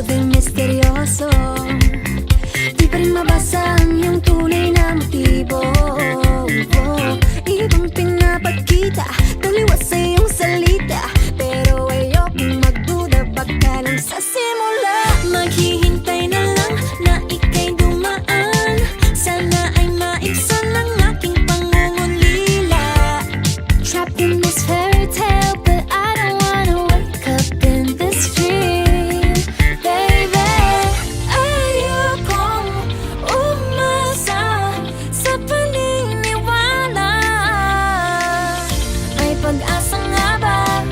gabing misteryoso, di pa rin mabasa ang iyong tunay na motibo. Ibang pinapakita, taliwas sa iyong salita, pero ayokong magduda, baka lang sa simula. Maghihintay na lang na ika'y dumaan, sana ay maibsan ang aking pangungulila. Trapped in this fairy tale, but I don't wanna wake up in this dream, baby. Ayokong umasa sa paniniwala. May pag-asa nga ba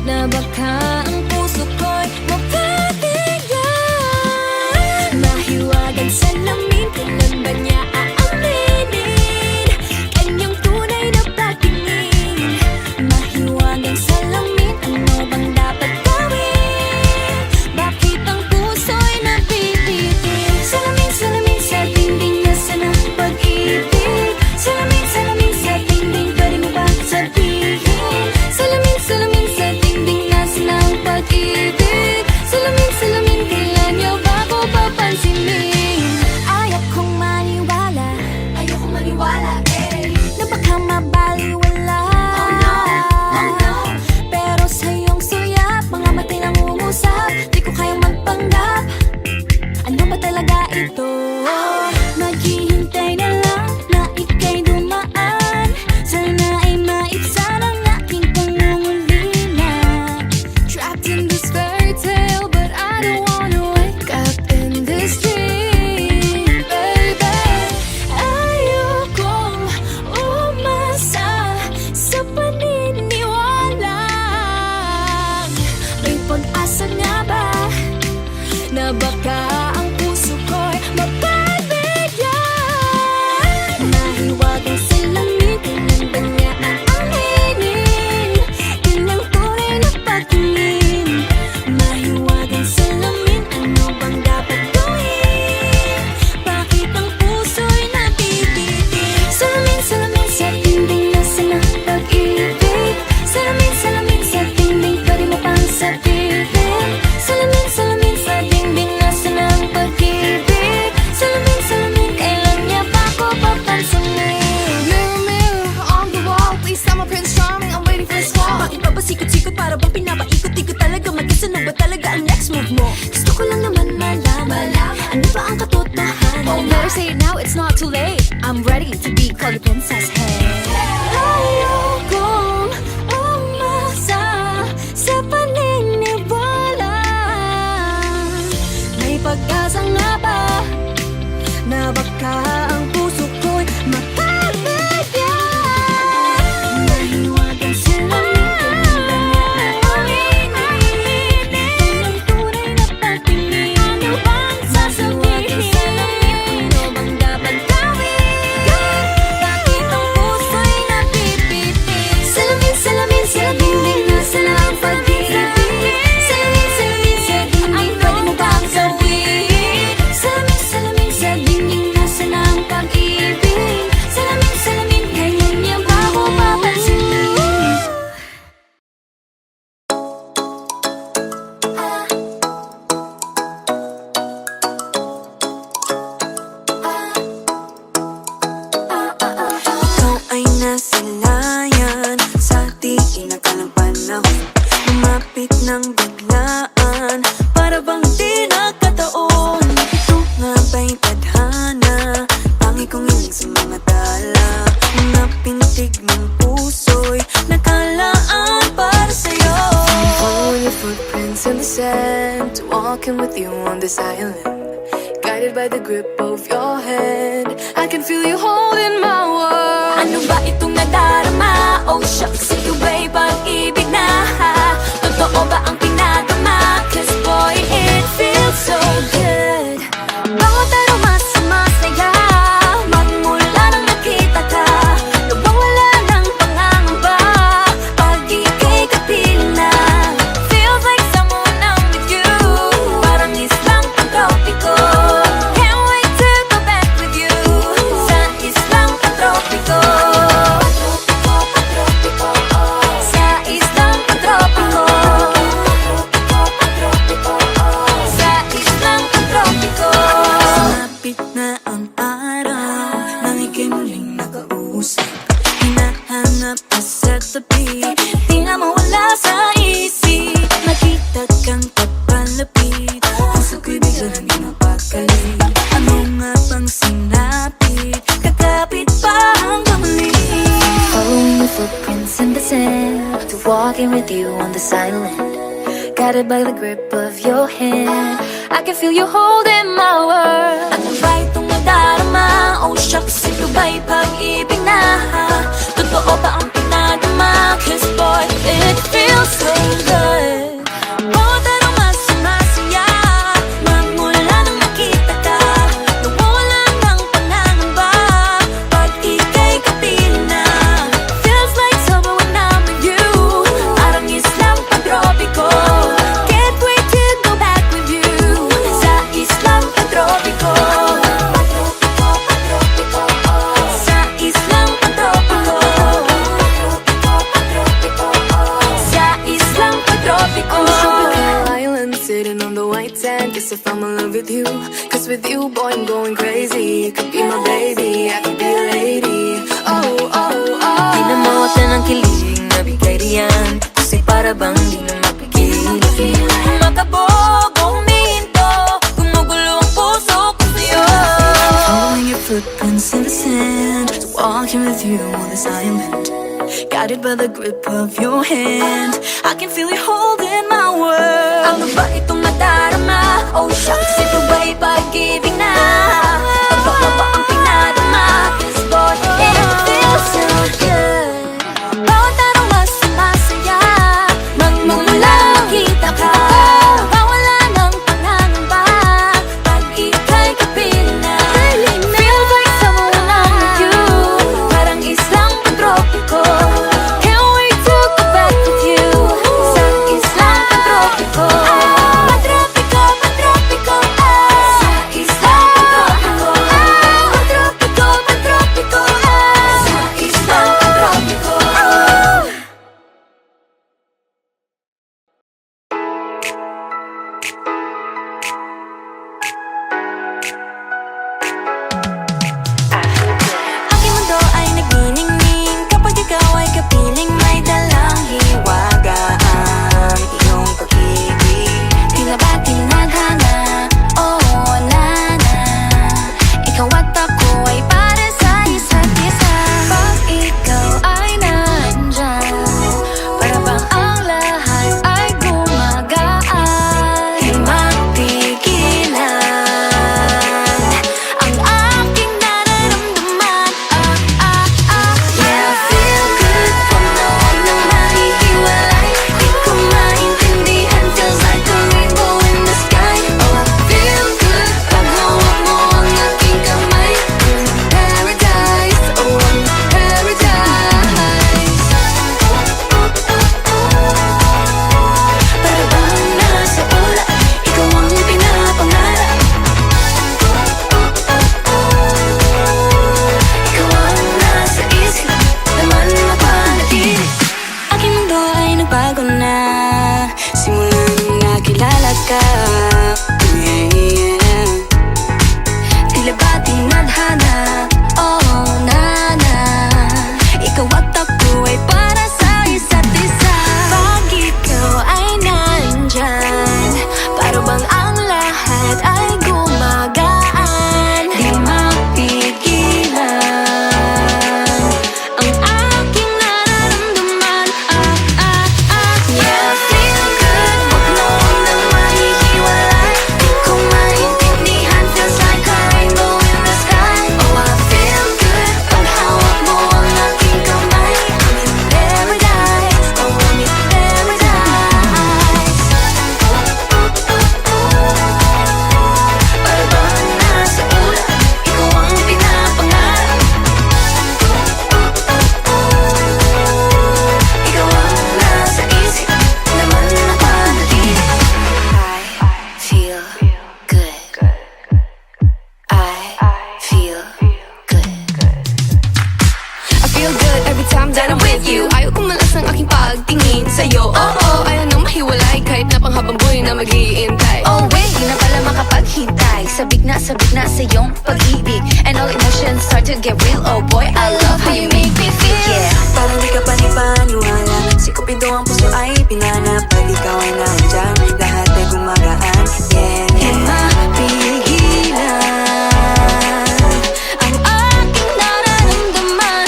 na baka ang puso ko'y mapabigyan? Mahiwagang salamin, kailan ba niya aaminin kanyang tunay na patingin? Mahiwagang salamin, ano bang dapat gawin? Bakit ang puso'y nabibitin? Salamin, salamin sa dingding, nasa ng pag-ibig. Salamin, salamin sa dingding, pwede mo ba sabihin? Salamin, salamin sa dingding, nasa ng pag-ibig. Salamin, salamin, kailan niyo ba ko papansinin? Ayokong maniwala, na baka mabaliwala. Oh no, pero sa iyong suyap, mga matay nang umusap, di ko kayang magpanggap. Ano ba talaga ito? Maghihintay na lang na ika'y dumaan, sana ay maibsan ang aking pangungulila. Trapped in this fairy tale, but I don't wanna wake up in this dream, baby. Ayokong umasa sa paniniwala. May pag-asa nga ba na baka ang puso ko'y mapabigyan? Mahiwagang salamin, kailan ba niya aaminin kanyang tunay na patingin? Mahiwagang salamin, ano bang dapat gawin? Bakit ang puso'y nabibitin? Salamin, salamin sa dingding, nasa ng pag-ibig. Salamin, salamin sa dingding, pwede mo pang sabihin? Salamin, salamin sa dingding, nasa ng pag-ibig. Salamin, salamin, kailan niya ba ko papansinin? Mirror, mirror on the wall, please tell my Prince Charming I'm waiting for this fall. Bakit ba sikot-sikot, para bang pinapaikot-ikot talaga? Mag-isa na ba talaga ang next move mo? Gusto ko lang naman malaman, ano ba ang katotohanan? Oh, better say it now, it's not too late. I'm ready to be called a princess, hey. Ayokong umasa sa paniniwala. May pag-asa nga ba na baka ang puso ko'y mapabigyan? Mahiwagang salamin, kailan ba niya aaminin kanyang tunay na patingin? Ano bang sasabihin? Ano bang dapat gawin? Bakit ang puso'y nabibitin? Salamin, salamin sa dingding, nasa ng pag-ibig. Salamin, salamin sa dingding, pwede mo bang sabihin? Salamin, salamin sa dingding, nasa ng pag-ibig. Salamin, salamin, kailan niya ba ko papansinin? Ikaw ay nasilayan sa di inakalang panahon, lumapit ng biglaan, para bang di nakataon. Ito nga ba'y tadhana, tangi kong iling sa mga tala, mga pintig ng puso'y nakalaan para sa'yo. Following your footprints in the sand, walking with you on this island, guided by the grip of your hand. I can feel you holding my world. Ano ba itong nadarama? Oh shucks, ito ba'y pag-ibig na? Totoo ba ang pinagama? Cause boy, it feels so good. Bawat aroma sa masaya, magmula nang nakita ka, nawawala ng pangangamba pag ika'y kapiling na. Feels like someone I'm with you, parang islang pagkaupi ko. Can't wait to go back with you sa isla muling nakausap. Hinahanap ka sa tabi, di na mawala sa isip. Nakita kang papalapit, puso ko'y bigla naging mapakali. Ano nga bang sinapit, kakapit pa hanggang muli. Following your footprints in the sand, to walking with you on this island, guided by the grip of your hand. I can feel you holding my world. Ano ba itong nadarama? Oh shucks, ito ba'y pag-ibig na? Totoo ba ang pinadama? Cause boy, it feels so good. Bawat araw mas sumasaya, magmula nang makita ka. Nawawala ng pangangamba, pag ika'y kapiling na. Feels like summer when I'm with you, Parang islang pagtropiko, can't wait to go back with you. sa islang pagtropiko. Sa islang pagtropiko. Sa islang pagtropiko. On tropical island, sitting on the white sand. Guess if I'm in love with you, cause with you, boy, I'm going crazy. You could be my baby, I could be a lady. Oh, oh, oh. Di na mawala ng kilig na bigay riyan, kasi para bang di na mapigilan. Makabog, huminto, gumugulo ang puso ko sa'yo. Following your footprints in the sand, walking with you on this island, guided by the grip of your hand. I can feel you holding my world. Ano ba itong nadarama? Oh shucks, ito ba'y pag-ibig na? Totoo ba ang pinadama? Cause boy, it feels so good. Bawat araw mas sumasaya, magmumula makita ka. Mawala ng pangangamba, pag ika'y kapiling na. Feels like summer when I'm with you, Parang islang pagtropiko, can't wait to go back with you. sa islang pagtropiko. Pagtropiko, pagtropiko, sa islang pagtropiko. feel good every time that I'm with you. Ayaw kumalas ng aking pagtingin sa'yo. Oh, ayaw nang mahiwalay kahit na panghabang buhay na mag-iintay. Oh wait, di na pala makapaghintay. Sabik na sa iyong pag-ibig. And all emotions start to get real. Oh boy, I love how you make me feel. Yeah. Parang di ka panipaniwala. Si Cupido ang puso ay pinanap. Pag ikaw ay nandyan, lahat ay gumagaan. Yeah, Di mapigilan ang aking nararamdaman.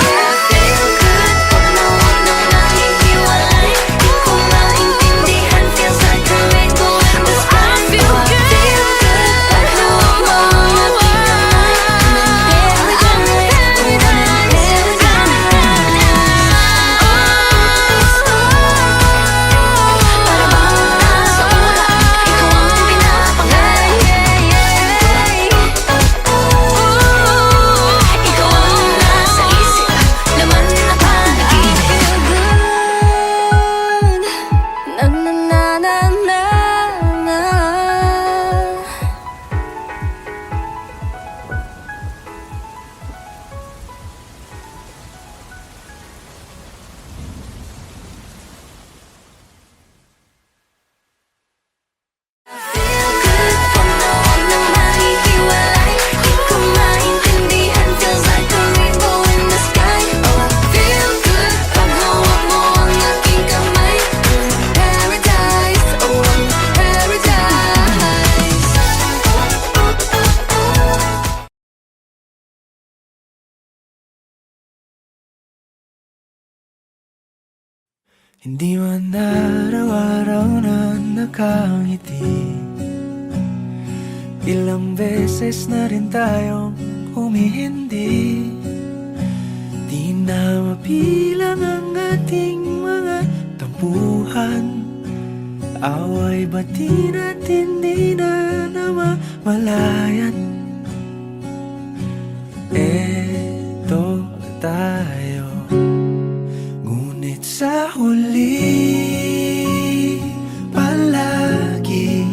Yeah, feel good pag nawag nang nahihiwalay. Di ko maintindihan, feels like a rainbow in the sky. Feel good pag hawak mo ang aking kamay. Para bang nasa ulan, ikaw ang pinapangarap. Ikaw ang nasa isip, laman na panaginip. Feel good, na na na na na na. Feel good pag nawag nang nahihiwalay. Di ko maintindihan, feels like a rainbow in the sky. Oh, I feel good pag hawak mo ang aking kamay. Paradise, oh, ang paradise. Hindi man araw-araw na nakangiti. Ilang beses na rin tayong humihindi. Di na mapilang ang ating mga tampuhan. Away bati natin di na namamalayan. Eto tayo, ngunit sa huli palagi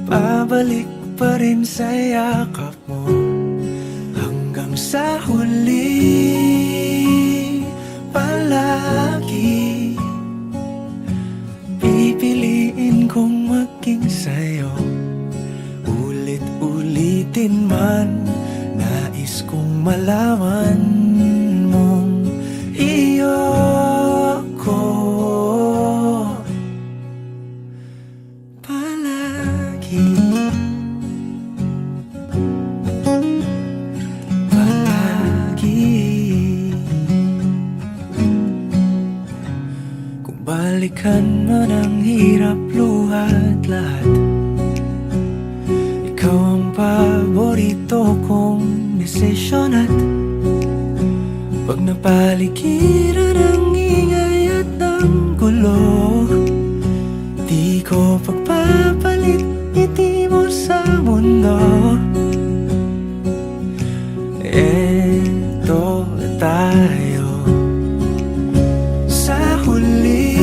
pabalik pa rin sa yakap mo. Hanggang sa huli palagi pipiliin kong maging sa'yo. Ulit-ulitin man, nais kong malaman mong iyo ko palagi. Palagi. Kung balikan man ang hirap, luhat lahat, ikaw ang paborito kong desisyon. At pag napaligiran ang ingay at ng gulo, di ko pagpapalit ngiti mo sa mundo. Eto tayo sa huli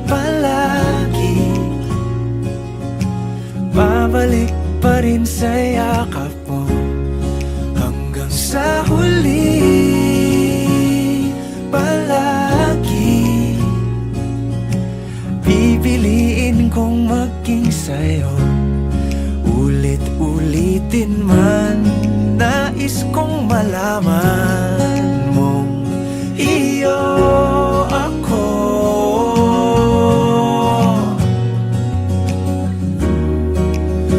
palagi, babalik pa rin sa yakap mo. Hanggang sa huli palagi pipiliin kong maging sa'yo. Ulit-ulitin man, nais kong malaman mong iyo ako.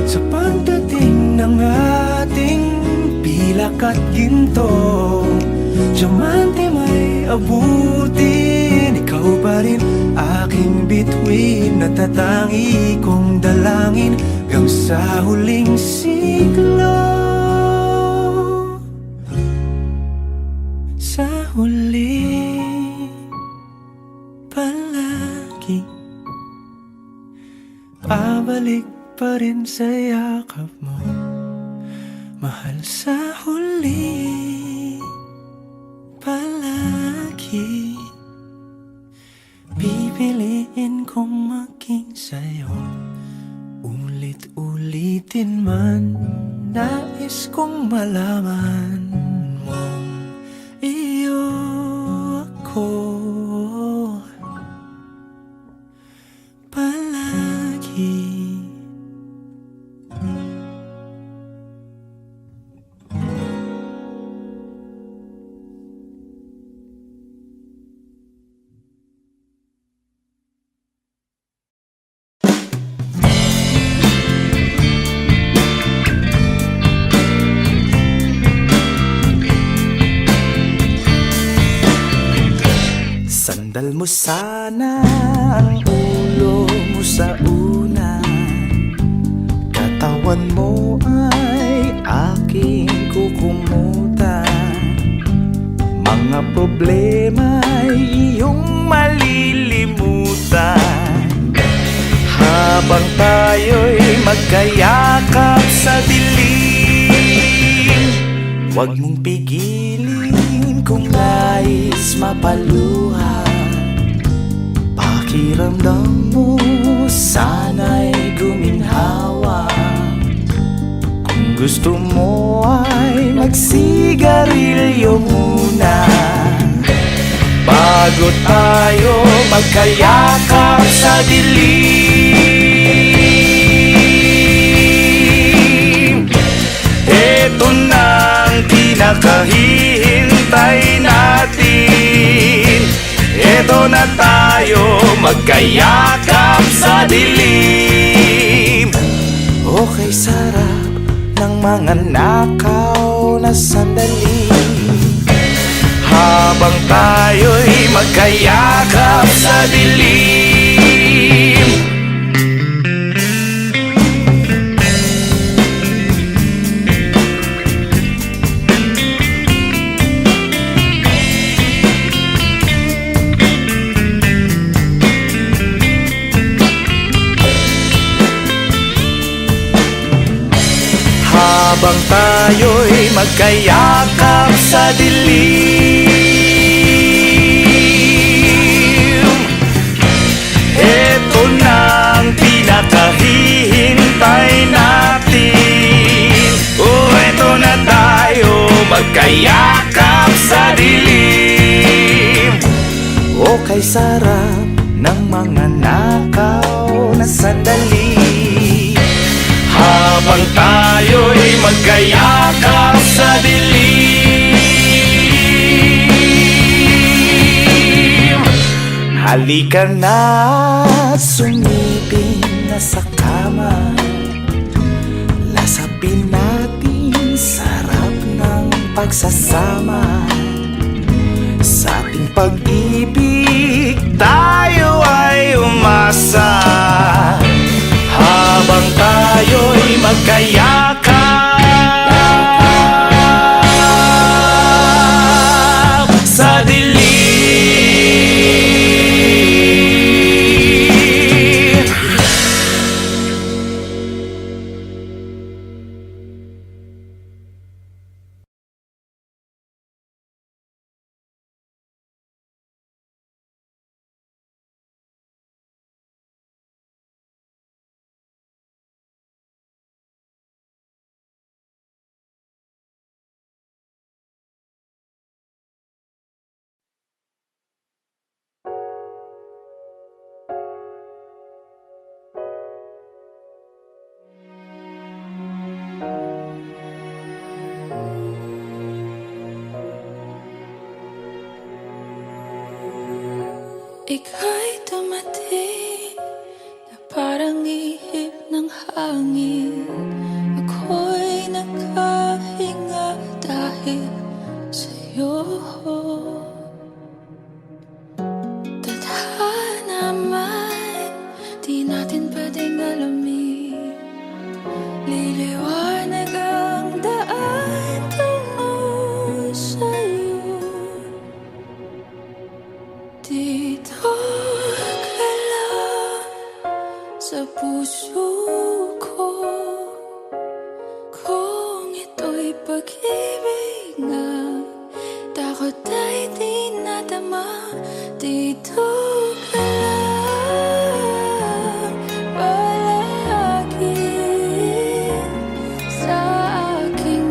Sa pagdating ng ating pilak at ginto, diamante may abutin, ikaw pa rin aking bituin. Natatangi kong dalangin hanggang sa huling siglo. Sa huli palagi pabalik pa rin sa yakap mo, mahal. Sa huli palagi pipiliin kong maging sa'yo. Ulit-ulitin man, nais Nais kong malaman mong iyo ako palagi. Sandal mo sana ang ulo mo sa unan, katawan mo ay aking kukumutan. Mga problema ay iyong malilimutan, habang tayo'y magkayakap sa dilim. Huwag mong pigilin kung nais mapaluha. Pakiramdam mo sana'y guminhawa. Kung gusto mo ay magsigarilyo muna bago tayo magkayakap sa dilim. Eto na ang pinakahihintay natin. Eto na tayo magkayakap sa dilim. Okay, sarap ng mga nakaw na sandali, habang tayo'y magkayakap sa dilim. Habang tayo'y magkayakap sa dilim. Eto na ang pinakahihintay natin. Eto na tayo magkayakap sa dilim. Okay, sarap ng mga nakaw na sandali, habang tayo'y magkayakap sa dilim. Halika na, sumiping na sa kama. Lasapin natin sarap ng pagsasama. Sa ating pag-ibig tayo ay umasa, habang tayo'y magkayakap sa dilim. Ika'y dumating na parang ihip ng hangin. Ako'y nakahinga dahil sa'yo. Tadhana man, di natin pwedeng alamin. Liliwanag ang daan tungo sa'yo. Dito ka lang sa puso ko, kung ito'y pag-ibig nga, takot ay di nadama. Dito ka lang palagi sa aking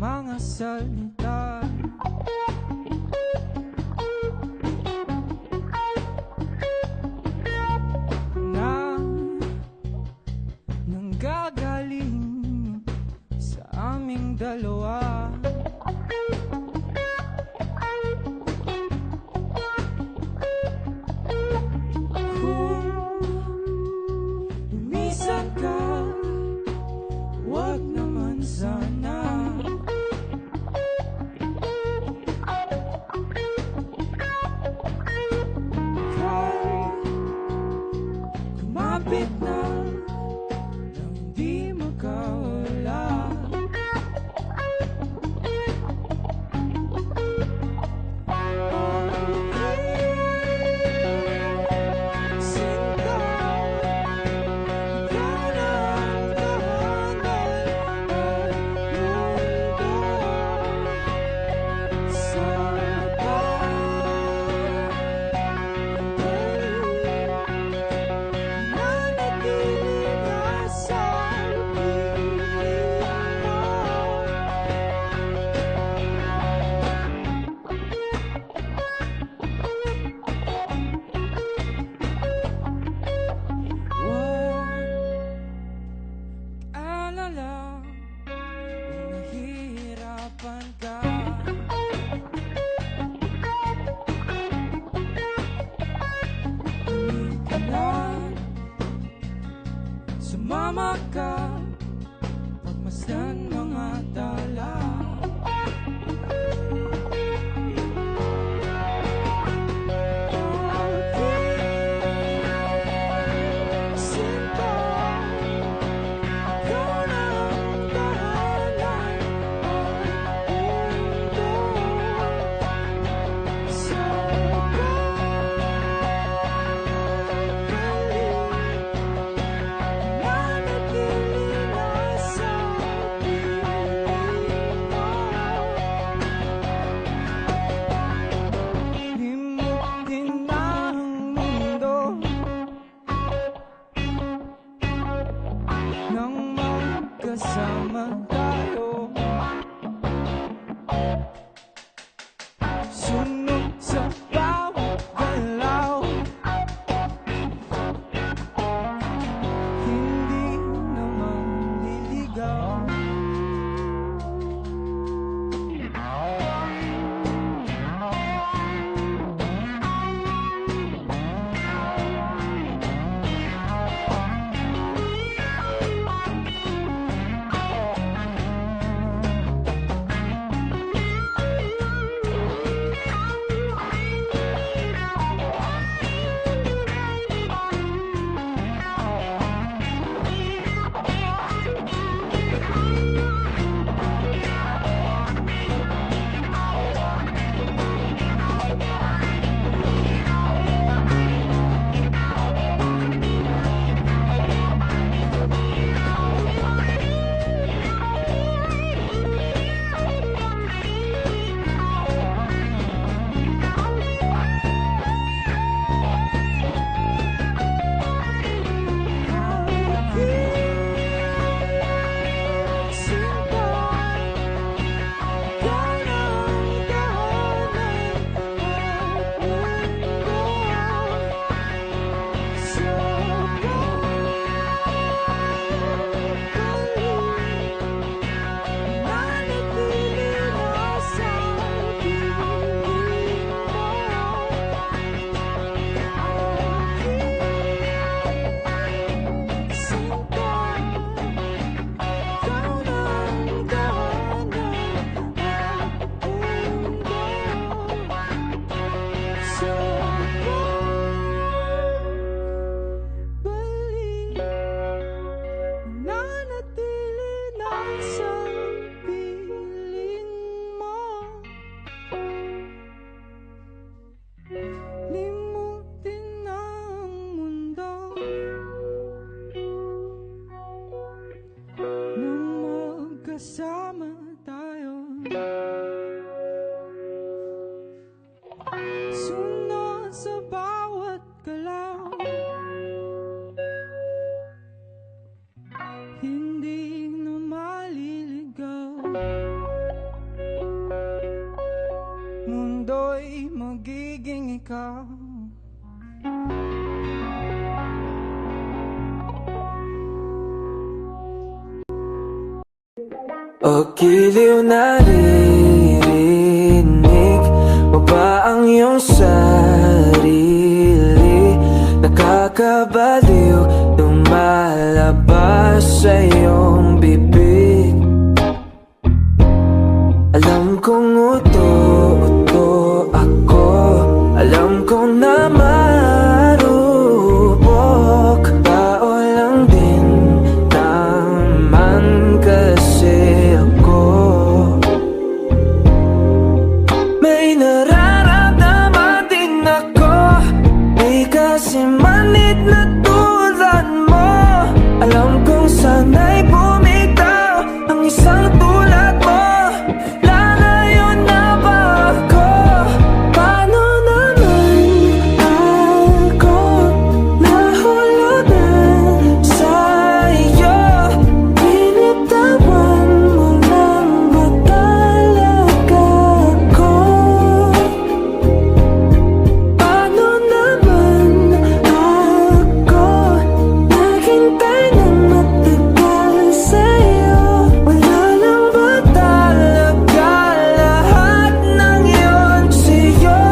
mga salita. Na nanggagaling sa aming dalawa. Kung lumisan ka, wag naman sana. Kahit kumapit na nang di makawala. Sinta, ikaw na ang tahanan ng mundo. Sa nanatili na sa piling mo. Huwag mag-alala kung nahihirapan ka. Hindi ka na, sumama ka, pagmasdan mga tala. Sinta, ikaw na ang tahanan ng mundo. Sa nanatili na sa piling mo. Limutin na ang mundo nang magkasama tayo. Sunod sa bawat galaw, hindi naman liligaw. magiging ikaw. O giliw naririnig mo ba ang iyong sarili? Nakakabaliw lumalabas sa iyong bibig. Alam kong uto-uto ako, alam kong na marupok. Tao lang din naman kasi ako. May nararamdaman din ako, di kasi manid na tulad mo. Alam kong sana'y bumitaw ang isang tulad mo. Lalayo na ba ako? Paano naman ako nahulugan sa iyo? Binitawan mo lang ba talaga ako? Paano naman ako naghintay ng matagal sa'yo? Wala lang ba talaga lahat ng yun sa'yo?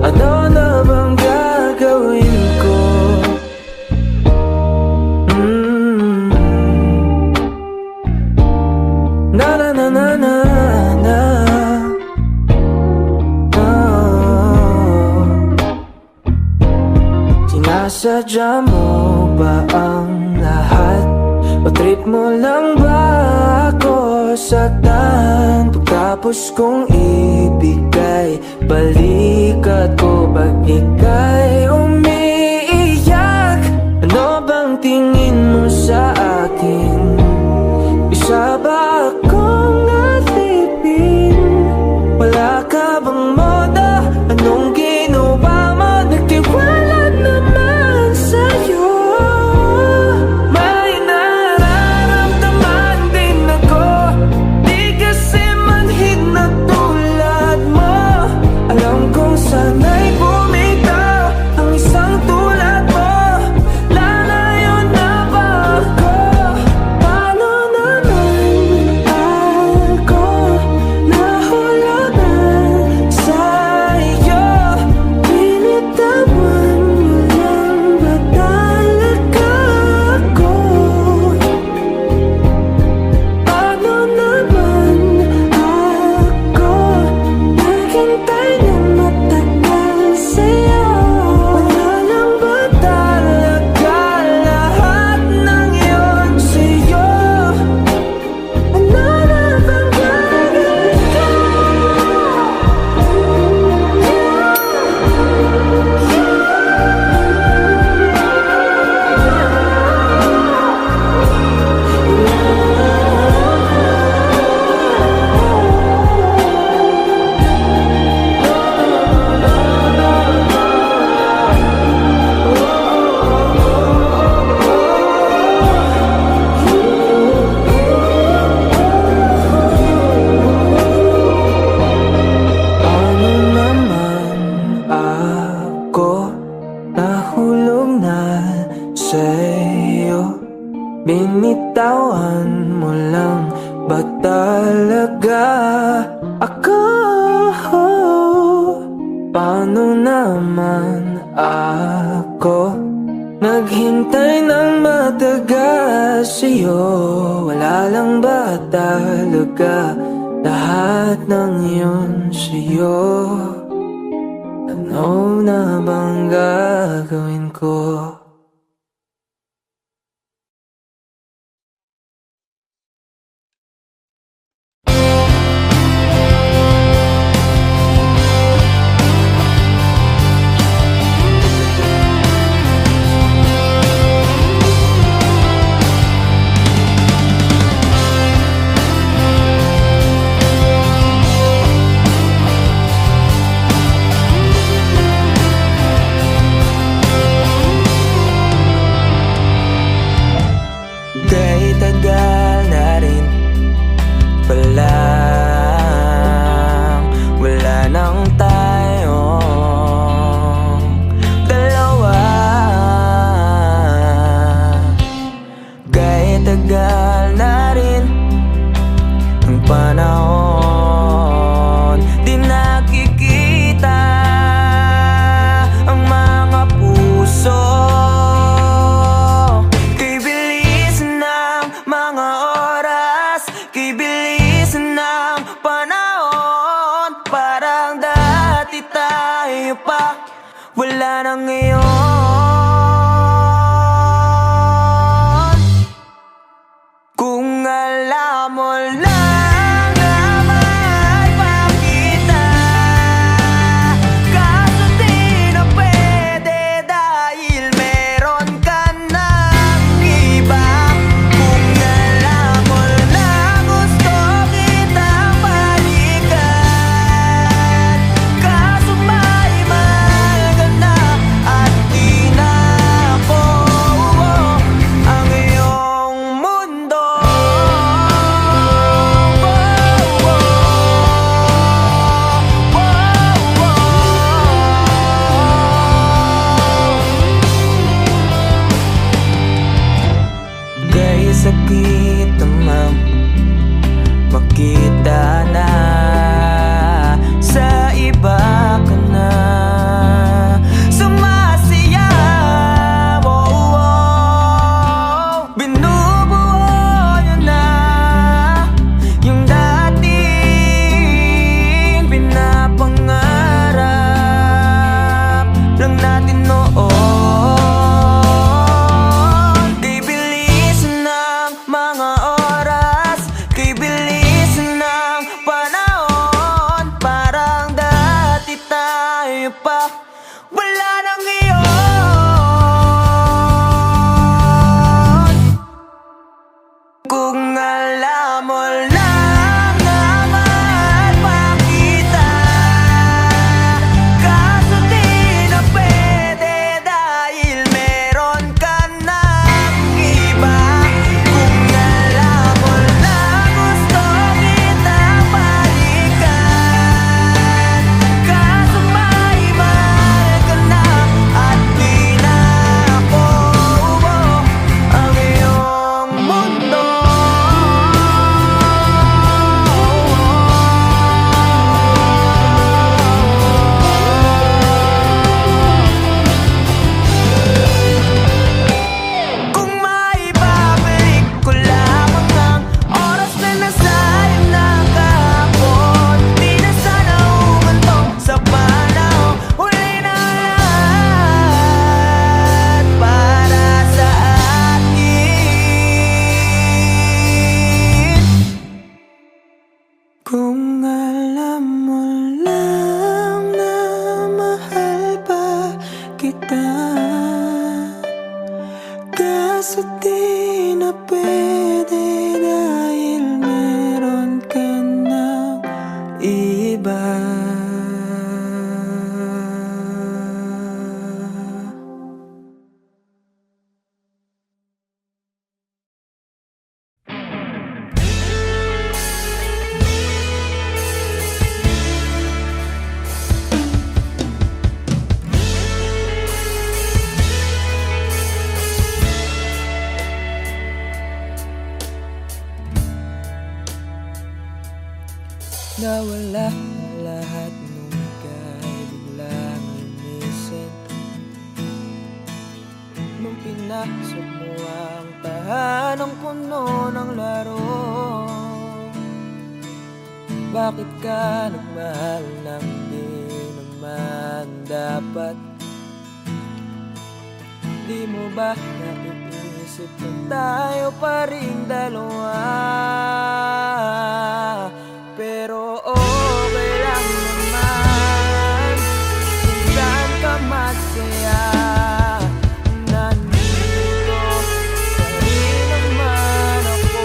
Ano na bang gagawin ko? Na na na na na na. Sinasadya mo ba ang lahat? O trip mo lang ba ako saktan? Pagkapos kong ibigay, balikat ko pag ika'y umiiyak. Ano bang tingin mo sa akin? Isa ba akong nasipin? Wala ka bang moda? Anong ginawa mo? Nagtiwala naman sa'yo. May nararamdaman din ako, di kasi manhid na tulad mo. Alam kong sana'y bumitaw ang isang tulad mo. Lalayo na ba ako? Paano naman ako nahulugan sa iyo? Binitawan mo lang ba talaga ako? Paano naman ako naghintay ng matagal sa'yo? Wala lang ba talaga lahat ng yun sa'yo? Ano na bang gagawin ko? Paano naman ako nahulog na sa'yo? Binitawan mo lang ba talaga ako? Paano naman ako naghintay ng matagal sa'yo? Wala lang ba talaga lahat ng yun sa'yo? Ano na bang gagawin ko? wala na ngayon. Kung alam mo lang na mahal pa kita, kaso di na pwede dahil meron ka ng iba. Kung alam mo lang gusto kitang balikan, kaso may mahal ka na at di na ako ang iyong mundo. Kaya sakit namang makita na sa iba ka na sumasayaw. Binubuo niya na yung dating pinapangarap lang natin noon. Kay bilisan ng mga oras, kay bilisan ng panahon, parang dati tayo pa, wala nang iyon. Kung alam mo lang na mahal pa kita, kaso di na pwede dahil meron ka ng iba. Kung alam mo lang gusto kitang balikan, kaso may mahal ka na at di na ako ang iyong mundo. Kung maibabalik ko lamang ang oras na nasayang na kahapon, di na sana umantong sa panahon. Huli na lahat para sa atin. Kung alam mo lang na mahal pa kita, kaso di na pwede dahil meron ka ng iba. Nawala ang lahat nung ika'y biglang lumisin, nung pinasok mo ang tahanang puno ng laro. Bakit ka nagmahal nang di naman dapat? Di mo ba naiisip na tayo pa rin dalawa? Pero okay lang naman kung saan ka masaya. Nandito pa rin naman ako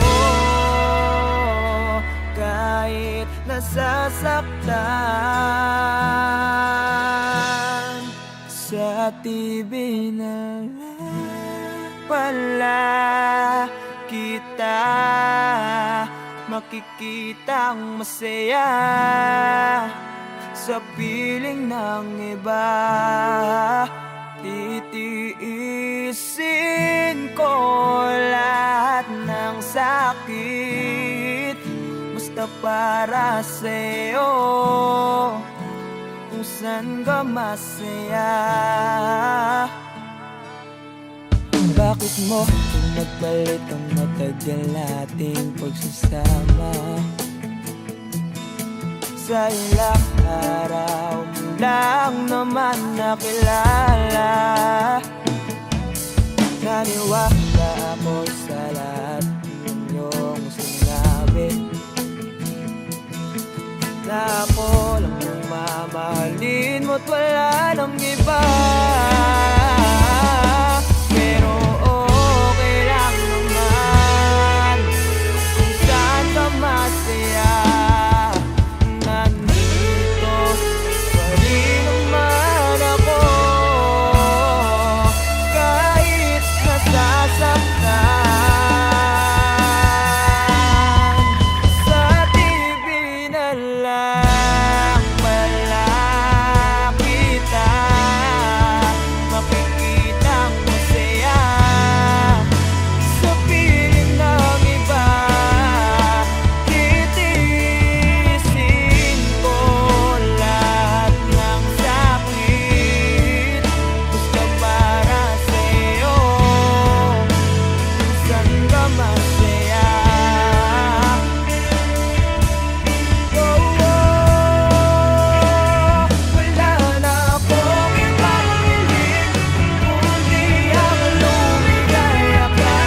kahit nasasaktan. Sa TV na lang pala kita makikitang masaya sa piling ng iba. Titiisin ko lahat ng sakit basta para sa'yo, kung saan ka masaya. Bakit mo nagpalit ang matagal nating pagsasama? Sa ilang araw muli lang naman nakilala. Naniwala ako sa lahat ng iyong sinabi, na ako lang ang mamahalin mo't wala nang iba. Pero okay lang naman kung saan ka masaya. Nandito pa rin naman ako kahit nasasaktan. Sa TV na lang pala kita makikitang masaya. Sa piling ng iba, titiisin ko lahat ng sakit. Basta para sa'yo, saan ka masaya. Wala na akong ibang hiling kundi ang lumigaya ka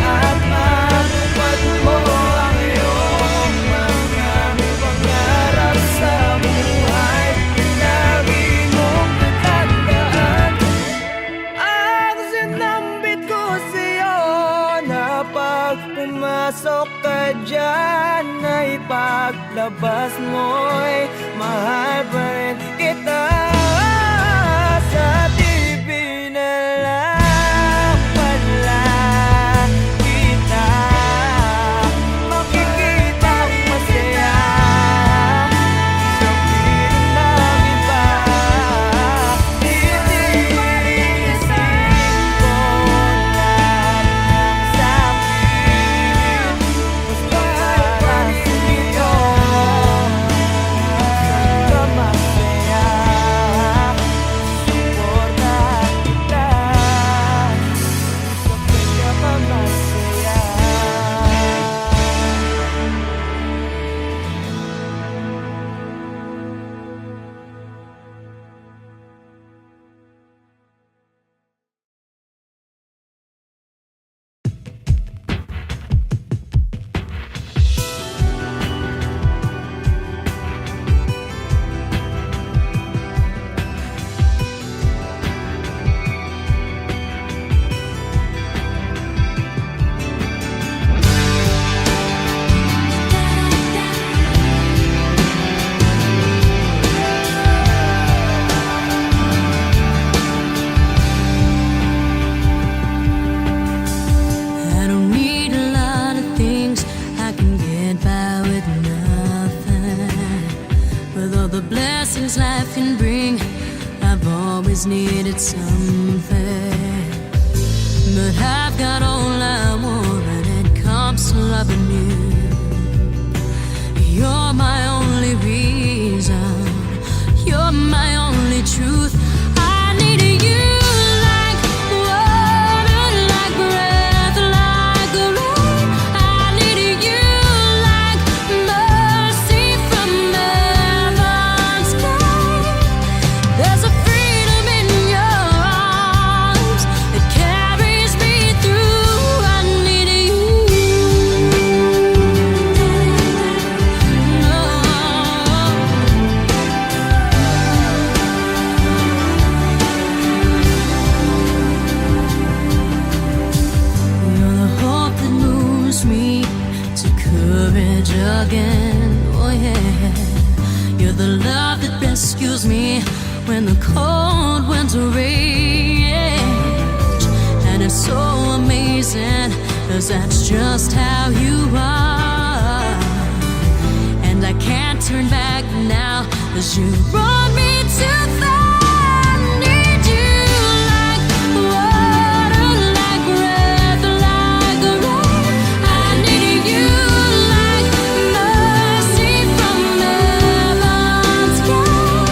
at matupad mo ang iyong mga pangarap sa buhay. Lagi mong tatandaan ang sinambit ko sa'yo, na pag pumasok ka dyan ay paglabas mo'y mahal pa rin kita. Sa TV na lang pala kita makikitang masaya. Sa piling ng iba, titiisin ko lahat ng sakit. Basta para sa'yo, saan ka masaya. Suporta kita sa pinakamasaya. I don't need a lot of things, I can get by with nothing. With all the blessings life can bring, I've always needed something. But I've got all I want when it comes to loving you. You're my only reason, you're my only truth. I need you like water, like breath, like rain. I need you like mercy from heaven's sky. There's a freedom in your arms that carries me through. I need you. You're the hope that moves me to courage again. Oh yeah, you're the love that rescues me when the cold winter rage. And it's so amazing, 'cause that's just how you are. And I can't turn back now, 'cause you brought me too far. I need you like water, like breath, like rain. I need you like mercy from heaven's sky.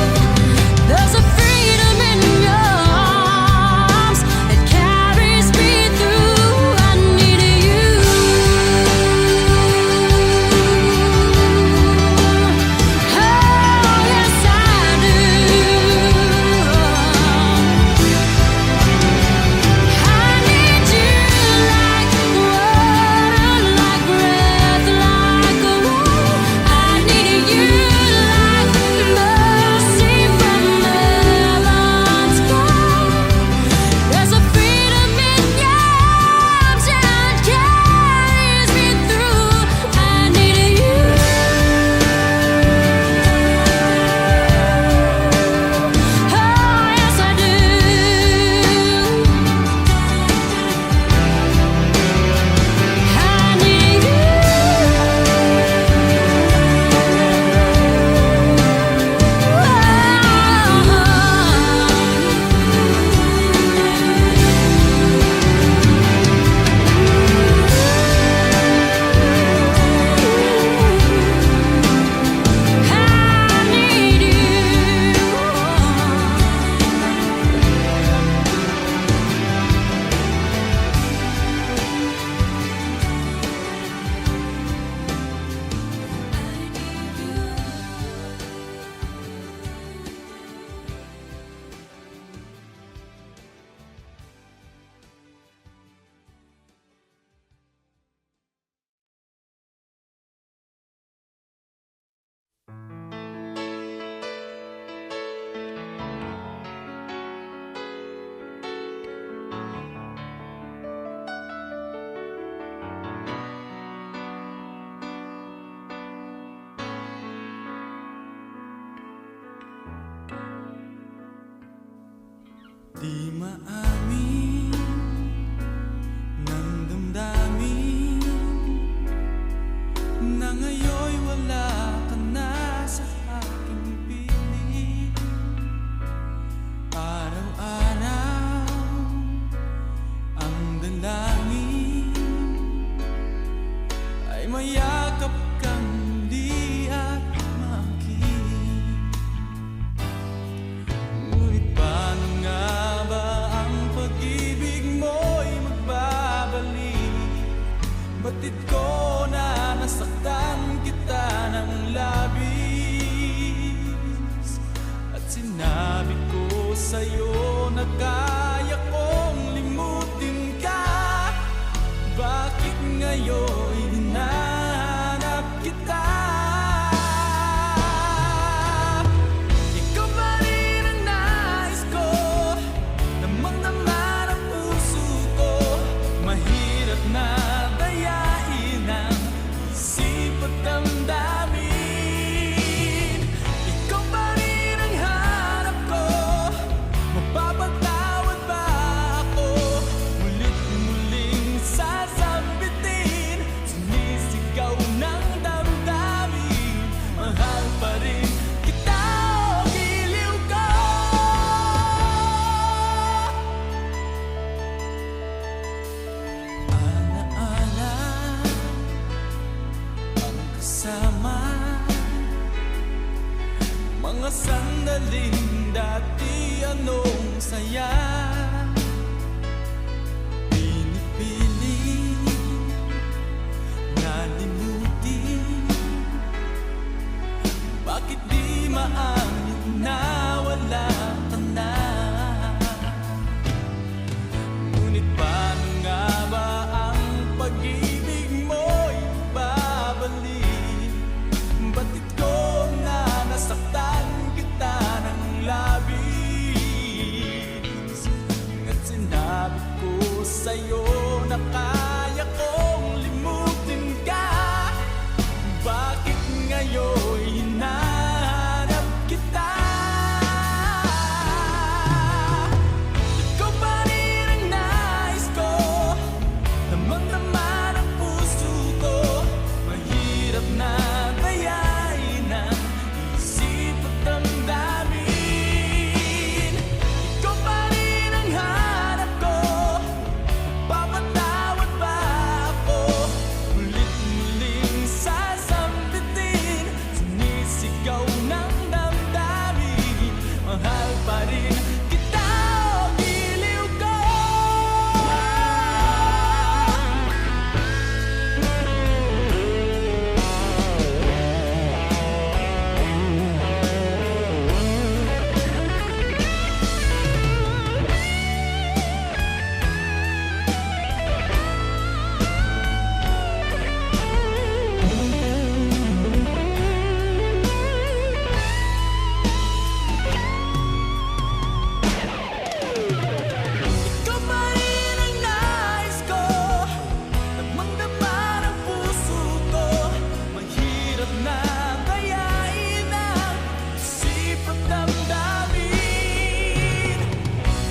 There's a freedom in your arms that carries me through. I need you. Oh, yes I do. Di maamin ng damdamin na ngayon'y wala ka na sa aking piling. Araw-araw ang dalangin ay mayakap kang muli at maaking. Ngunit paano nga ba ang pag-ibig mo'y magbabalik? Batid ko na nasaktan kita ng labis, at sinabi ko sa'yo na kaya kong limutin ka. Bakit ngayon hinahanap kita? Ikaw pa rin ang nais ko, damang-dama ng puso ko. Mahirap na dayain ang isip at damdamin. Ikaw pa rin ang hanap ko, mapapatawad ba ako? Mulit-muling sasambitin, sumisigaw ng damdamin. Mahal pa rin kita, o giliw ko. Alaala ang kasama, mga sandaling dati anong saya. Pinipili na limutin, bakit di maamin na wala ka na? Ngunit paano nga ba ang pag-ibig mo'y babalik? Batid ko na nasaktan kita ng labis, at sinabi ko sa'yo na kaya kong limutin ka. Bakit ngayon hinahanap kita? Ikaw pa rin ang nais ko, damang-dama ng puso ko. Mahirap na dayain ang isip at damdamin. Ikaw pa rin ang hanap ko, mapapatawad ba ako? Mulit-muling sasambitin, sumisigaw ng damdamin. Mahal pa rin kita, o giliw ko. Ikaw pa rin ang nais ko, damang-dama ng puso ko. Mahirap na dayain ang isip at damdamin.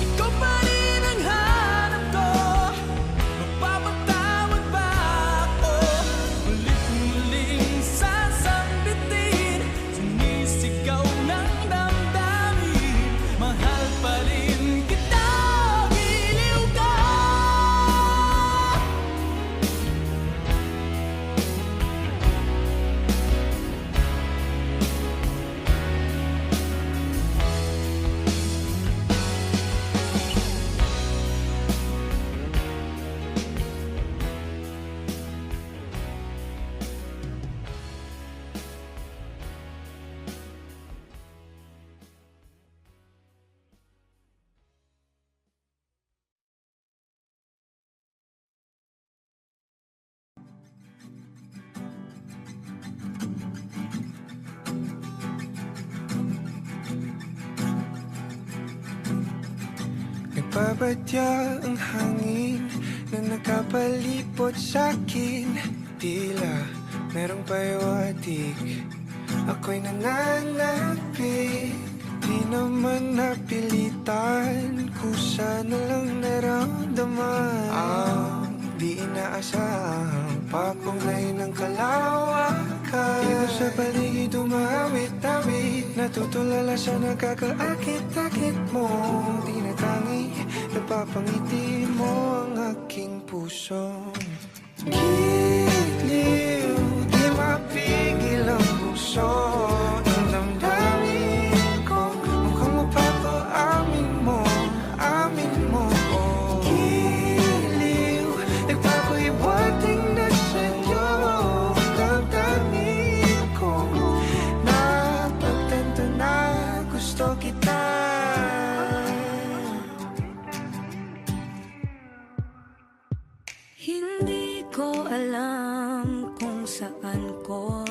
Ikaw pa rin ang hanap ko, mapapatawad ba ako? Mulit-muling sasambitin, sumisigaw ng damdamin. Mahal pa rin kita, o giliw ko. Nagbabadya ang hangin na nakapalipot sa'kin. Tila merong payawatig, ako'y nananapit. Di naman napilitan, kusa na lang naramdaman ang di inaasahang papunay ng kalawakan. Iba sa paligid umawit-awit, natutulala sa nakakaakit-akit mo. Tinatangi, napapangiti mo ang aking puso. Giliw, di mapigil ang puso. Ang damdamin ko, mukhang mapapaamin mo, amin mo. Giliw, nagpapahiwating na sa'yo. Ang damdamin ko, napagtanto na gusto kita. Hindi ko alam kung saan ko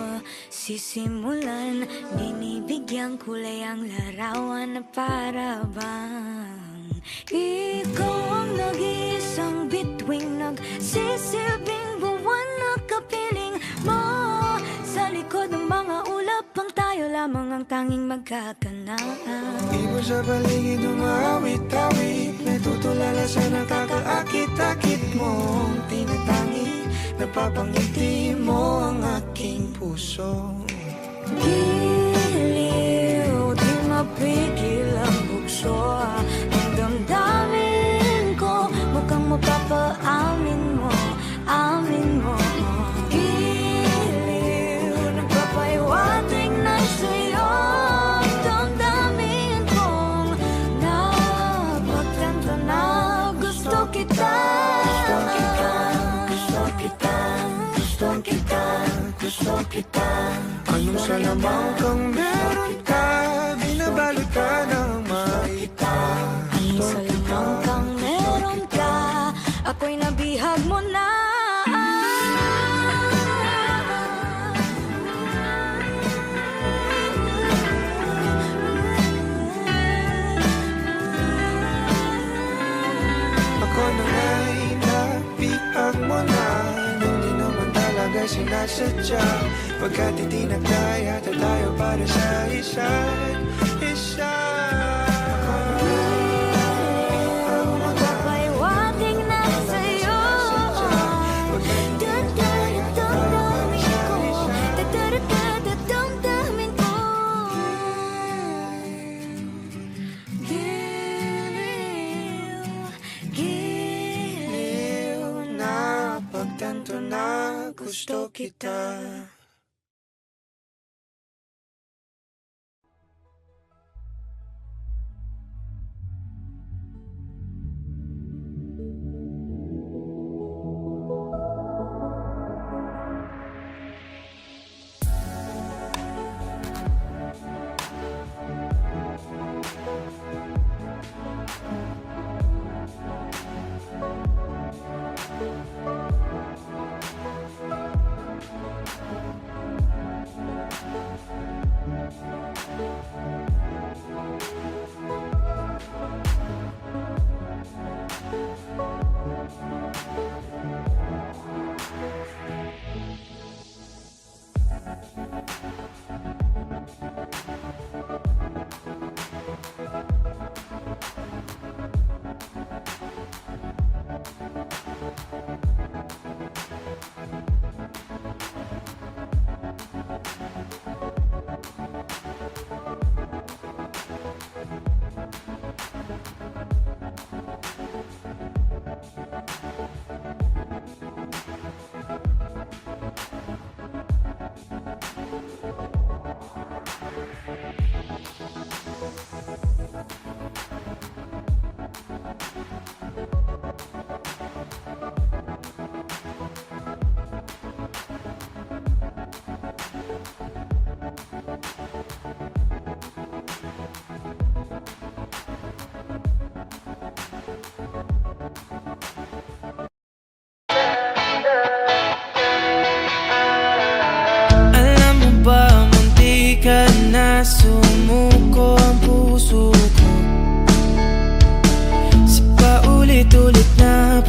sisimulan. Binibigyan kulay ang larawan na para bang ikaw ang nag-iisang bituing, nagsisilbing buwan na kapiling mo. Sa likod ng mga ulap ang tayo lamang ang tanging magkakanaan. Iba sa paligid umawit-awit, natutulala sa nakakaakit-akit mo. Tinatangi, napapangiti mo ang aking puso. Giliw, di mapigil ang bukso. Ang damdamin ko, mukhang mapapaamin mo, amin mo. Giliw, nagpapahiwatig na sa'yo. Ang damdamin kong napagtanto na gusto kita. Gusto kita, gusto kita, gusto kita. Anong salamang kang meron ka, binabalot ka ng maita. Anong salamang kang meron ka, ako'y nabihag mo na. Ako na nga'y napihag mo na, nung di naman talaga sinasadya. Pagkat hindi nagkaya tayo para sa isa't isa. Ako na nga'y Nagpapahiwatig na sa'yo. Damdamin ko, Giliw, giliw na pagtanto na gusto kita.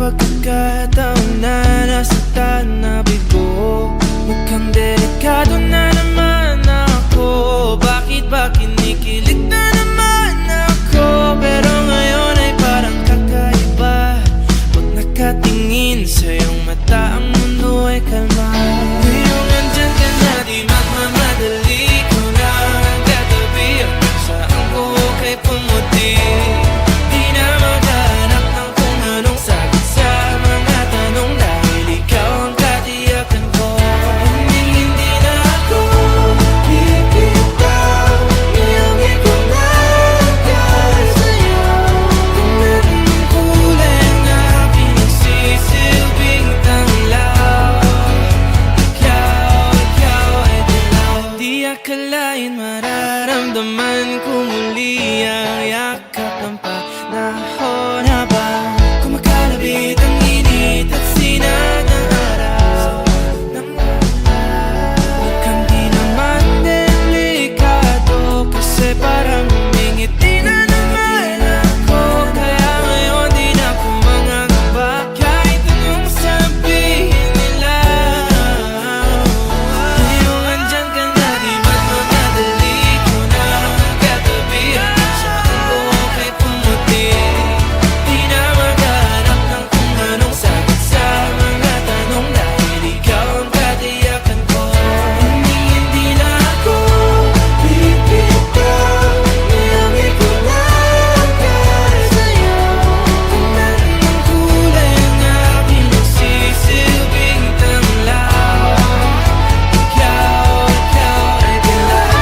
pagkakataon na nasaktan na bigo. Mukhang delikado na naman ako. Bakit ba kinikilig na naman? akalain mararamdaman ko muli ang yakap ng panahon habang kumakalabit ang init at sinag ng araw ng ulan. Huwag kang di naman delikado kasi parang humingiti na naman ako. Kaya ngayon di na ako mangangamba kahit anong sabihin nila. Ngayong andyan ka na, di ba't mamadali ko na katabihan sa buhok ay pumuti. Di na maghanap ng kung anong sagot sa mga tanong dahil ikaw ang katiyakan ko. Hindi na ako bibitaw, niyangin ko lang kahit sa'yo. Kung anong kulay ang aking nagsisilbing tanglaw, ikaw ay dilaw.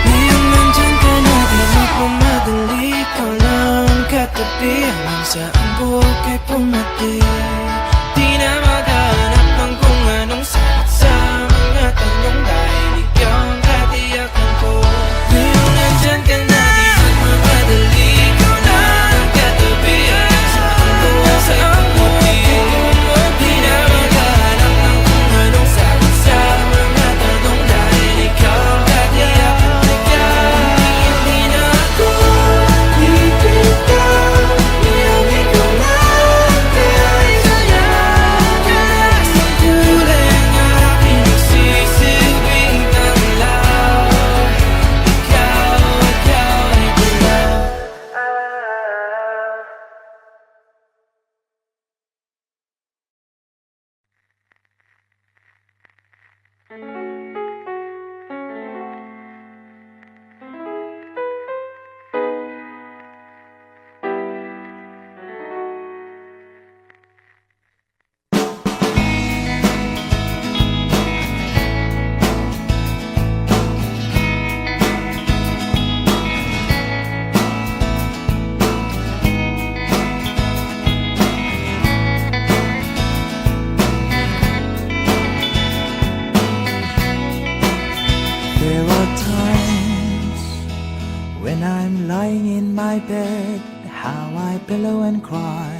Ngayong nandyan ka na, di magmamadali ko lang katabi hanggang sa ang buhok ay pumati. Di na maghanap ng kung anong sagot sa mga tanong dahil ikaw ang katiyakan ko. Ngayong nandyan ka na, di magmamadali ko lang katabi hanggang sa ang buhok ay pumati. Di na maghanap ng kung anong sagot sa mga tanong dahil ikaw ang katiyakan ko. Hindi na ako bibitaw, niyangin ko lang kahit sa'yo. Ang kulay ang aking nagsisilbing tanglaw, ikaw ay dilaw. There are times when I'm lying in my bed, how I pillow and cry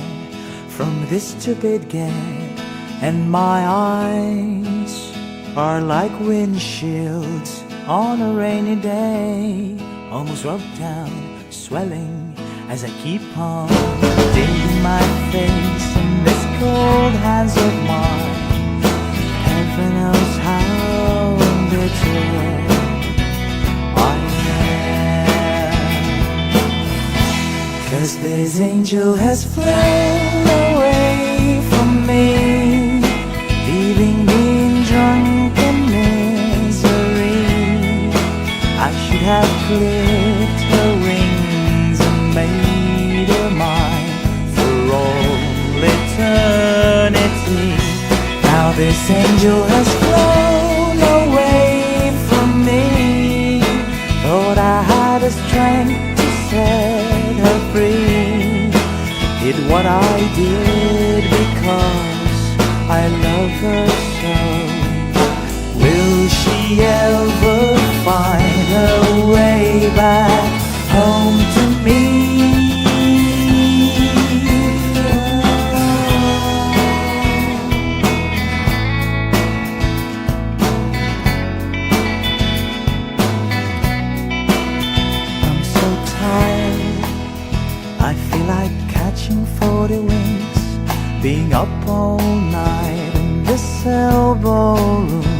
from this stupid gag, and my eyes are like windshields on a rainy day, almost rubbed down, swelling as I keep on digging my face in this cold hands of mine. Heaven knows how bitter I am, 'cause this angel has flown away from me, leaving me in drunken misery. I should have clipped her wings and made her mine for all eternity. Now this angel has flown away from me. Thought I had the strength to set her free. Did what I did because I love her so. Will she ever find her way back home to me? I'm so tired, I feel like catching 40 winks, being up all night in this elbow room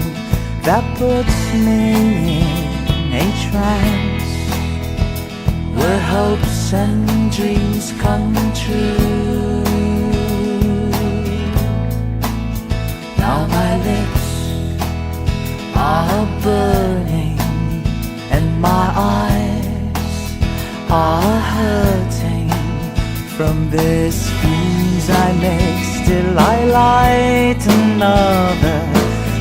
that puts me in a trance, where hopes and dreams come true. Now my lips are burning and my eyes are hurting from this fumes I make. Still I light another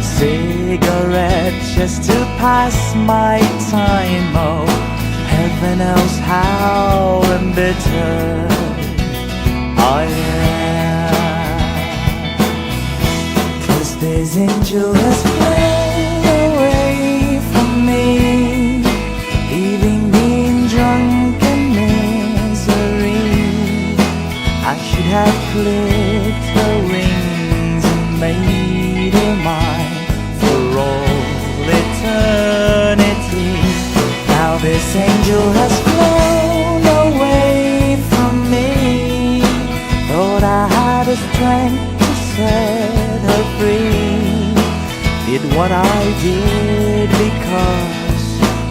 cigarette just to pass my time. Oh, heaven knows how embittered I am. 'Cause this angel has flown away from me, leaving me in drunken misery. I should have clipped her wings and made her mine for all eternity. Now this angel has flown away from me. Thought I had the strength to set her free. Did what I did because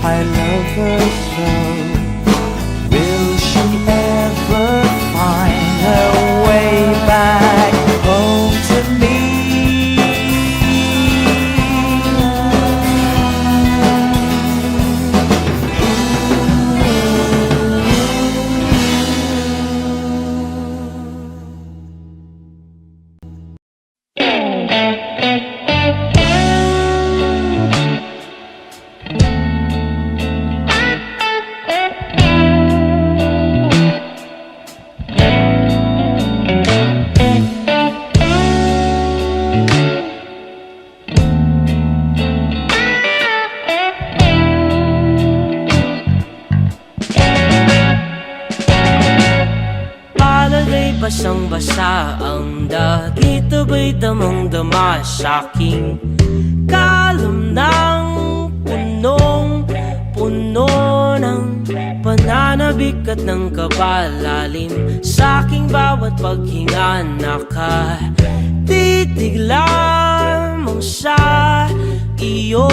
I love her so. Will she ever find her way back home to me? Palagay basang-basa ang dagit, abay damang-dama sa'king kalam ng punong-puno ng pananabik at ng kabalalim. Sa'king bawat paghinga nakatitig lamang sa iyo.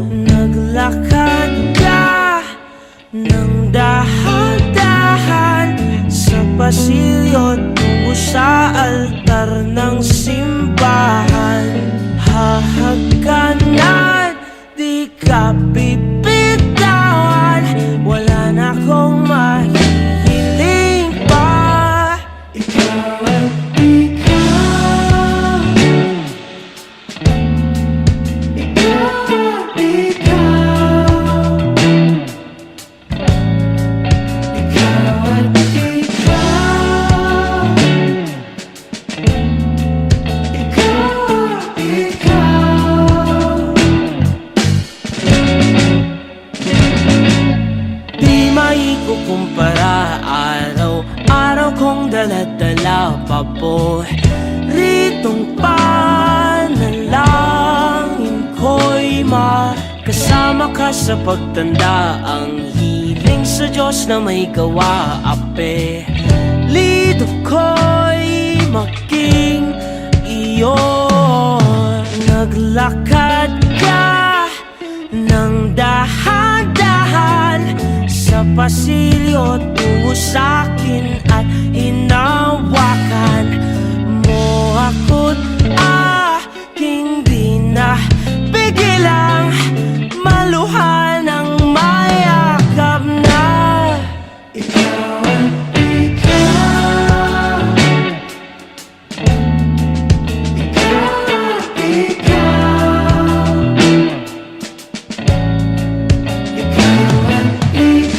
Naglakad ka ng dahan-dahan sa pasilyo tungo sa altar ng simbahan. Hahagkanan, di ka bibitawan. Wala na akong mahihiling pa. Ikaw at ikaw, ikaw at ikaw, ikaw at kumpara, araw-araw kong dala-dala paboritong panalangin ko'y makasama ka sa pagtanda. Ang hiling sa Diyos na may gawa, apelido ko'y maging iyo. Naglakad ka ng dahan-dahan sa pasilyo tungo sa'kin at hinawakan mo ako't aking di na bigilang maluhan ng mayakap na. Ikaw at ikaw, ikaw at ikaw, ikaw at ikaw.